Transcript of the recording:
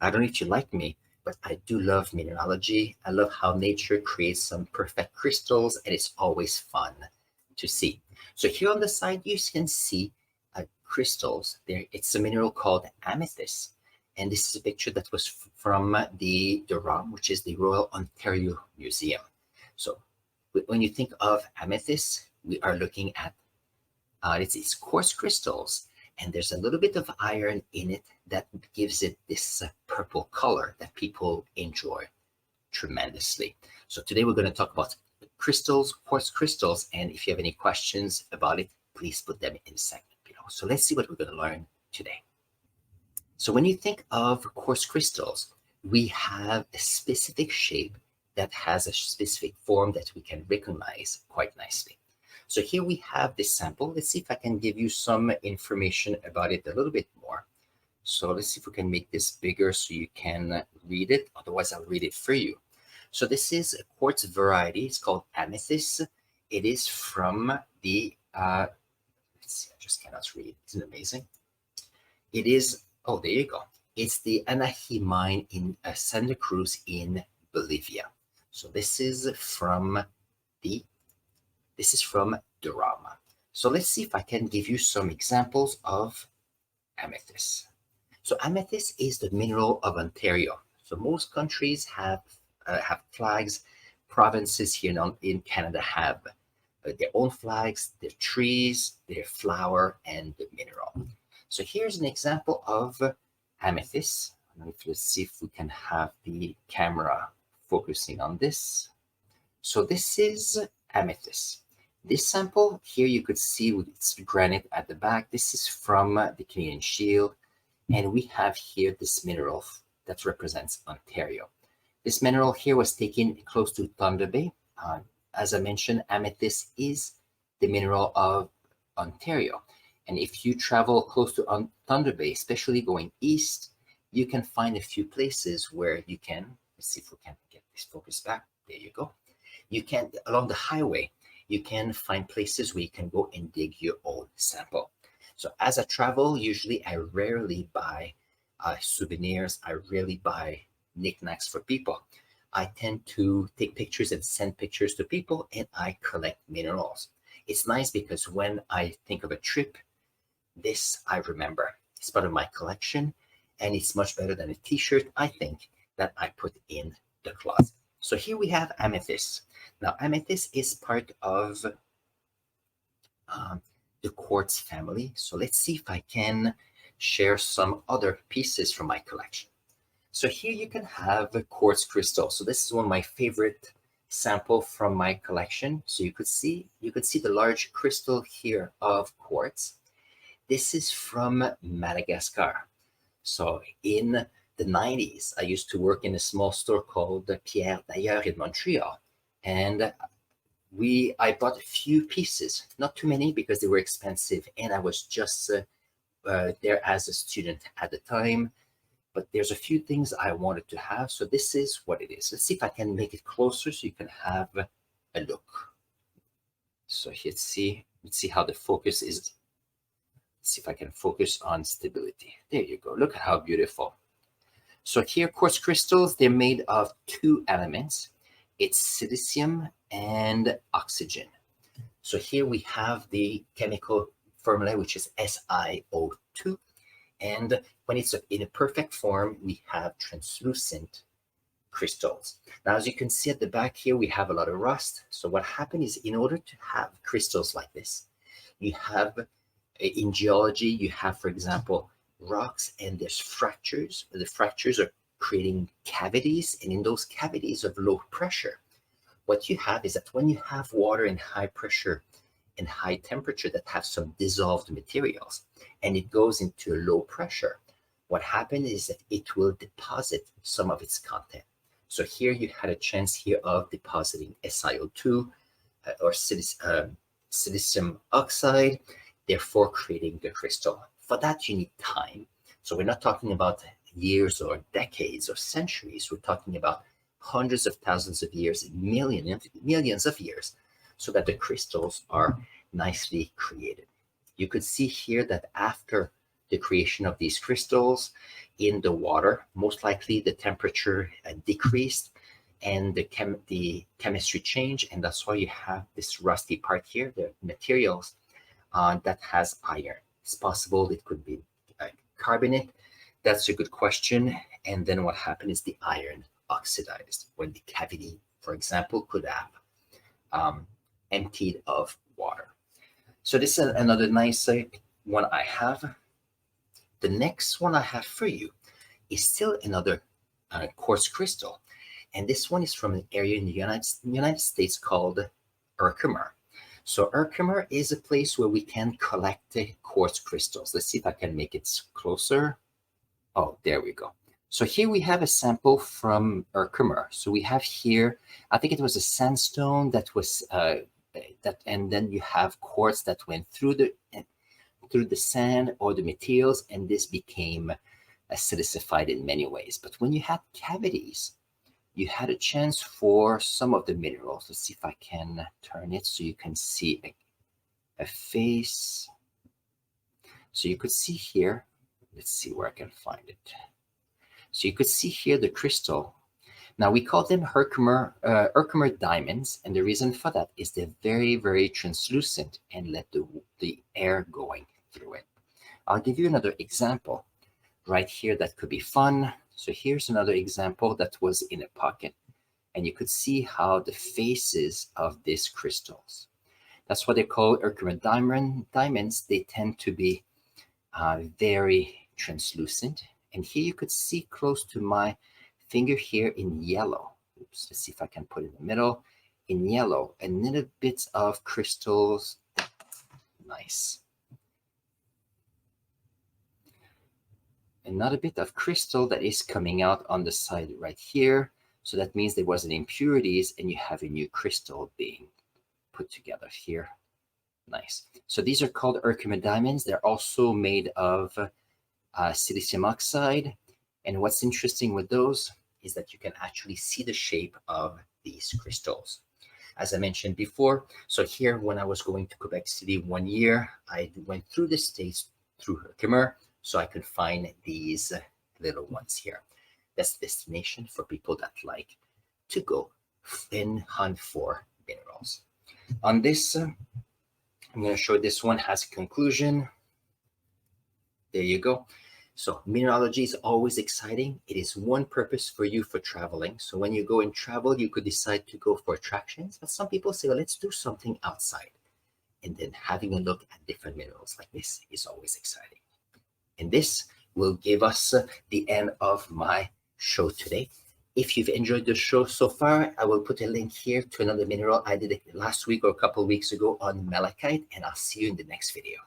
I don't know if you like me, but I do love mineralogy. I love how nature creates some perfect crystals, and it's always fun to see. So here on the side, you can see crystals. There, it's a mineral called amethyst, and this is a picture that was from the ROM, which is the Royal Ontario Museum. So when you think of amethyst, we are looking at it's quartz crystals, and there's a little bit of iron in it that gives it this purple color that people enjoy tremendously. So today we're going to talk about crystals, quartz crystals, and if you have any questions about it, please put them in the segment below. So let's see what we're going to learn today. So when you think of quartz crystals, we have a specific shape that has a specific form that we can recognize quite nicely. So here we have this sample. Let's see if I can give you some information about it a little bit more. So let's see if we can make this bigger so you can read it. Otherwise, I'll read it for you. So this is a quartz variety. It's called amethyst. It is from the, let's see, I just cannot read. Isn't it amazing? It is, oh, there you go. It's the Anahi mine in Santa Cruz in Bolivia. So this is from Durama. So let's see if I can give you some examples of amethyst. So amethyst is the mineral of Ontario. So most countries have flags. Provinces here in Canada have their own flags, their trees, their flower, and the mineral. So here's an example of amethyst. Let's see if we can have the camera focusing on this. So this is amethyst. This sample here, you could see with its granite at the back. This is from the Canadian Shield, and we have here this mineral that represents Ontario. This mineral here was taken close to Thunder Bay. As I mentioned, amethyst is the mineral of Ontario, and if you travel close to Thunder Bay, especially going east, you can find a few places where you can, let's see if we can get this focus back. There you go. You can, along the highway, you can find places where you can go and dig your own sample. So as I travel, usually I rarely buy souvenirs. I rarely buy knickknacks for people. I tend to take pictures and send pictures to people, and I collect minerals. It's nice because when I think of a trip, this I remember. It's part of my collection, and it's much better than a t-shirt, I think, that I put in the closet. So here we have amethyst. Now, amethyst is part of the quartz family. So let's see if I can share some other pieces from my collection. So here you can have a quartz crystal. So this is one of my favorite sample from my collection. So you could see the large crystal here of quartz. This is from Madagascar. So in the 90s, I used to work in a small store called Pierre D'ailleurs in Montreal. And I bought a few pieces, not too many because they were expensive. And I was just there as a student at the time. But there's a few things I wanted to have. So this is what it is. Let's see if I can make it closer so you can have a look. So let's see how the focus is. Let's see if I can focus on stability. There you go. Look at how beautiful. So here, quartz crystals, they're made of two elements. It's silicium and oxygen. So here we have the chemical formula, which is SiO2. And when it's in a perfect form, we have translucent crystals. Now, as you can see at the back here, we have a lot of rust. So what happened is, in order to have crystals like this, you have, in geology, you have, for example, rocks and there's fractures. The fractures are creating cavities, and in those cavities of low pressure, what you have is that when you have water in high pressure and high temperature that have some dissolved materials, and it goes into a low pressure, what happens is that it will deposit some of its content. So here you had a chance here of depositing SiO2 or silicium oxide, therefore creating the crystal. For that, you need time. So we're not talking about years or decades or centuries. We're talking about hundreds of thousands of years, millions of years, so that the crystals are nicely created. You could see here that after the creation of these crystals in the water. Most likely the temperature decreased and the chemistry changed, and that's why you have this rusty part here, the materials that has iron. It's possible it could be carbonate. That's a good question. And then what happened is the iron oxidized when the cavity, for example, could have emptied of water. So this is another nice one I have. The next one I have for you is still another quartz crystal. And this one is from an area in the United States called Herkimer. So Herkimer is a place where we can collect the quartz crystals. Let's see if I can make it closer. Oh, there we go. So here we have a sample from Herkimer. So we have here, I think it was a sandstone that was, and then you have quartz that went through the sand or the materials, and this became silicified in many ways. But when you had cavities, you had a chance for some of the minerals. Let's see if I can turn it so you can see a face. So you could see here, let's see where I can find it. So you could see here the crystal. Now we call them Herkimer diamonds, and the reason for that is they're very, very translucent and let the air going through it. I'll give you another example right here that could be fun. So here's another example that was in a pocket, and you could see how the faces of these crystals. That's what they call Herkimer diamonds. They tend to be very translucent. And here you could see close to my finger here in yellow. Oops, let's see if I can put it in the middle. In yellow, a little bit of crystals. Nice. Another bit of crystal that is coming out on the side right here. So that means there wasn't impurities and you have a new crystal being put together here. Nice. So these are called Herkimer diamonds. They're also made of silicium oxide. And what's interesting with those is that you can actually see the shape of these crystals. As I mentioned before, so here when I was going to Quebec City 1 year, I went through the States through Herkimer, so I could find these little ones here. That's the destination for people that like to go and hunt for minerals. On this, I'm going to show this one has a conclusion. There you go. So mineralogy is always exciting. It is one purpose for you for traveling. So when you go and travel, you could decide to go for attractions, but some people say, well, let's do something outside. And then having a look at different minerals like this is always exciting. And this will give us the end of my show today. If you've enjoyed the show so far, I will put a link here to another mineral I did last week or a couple of weeks ago on malachite, and I'll see you in the next video.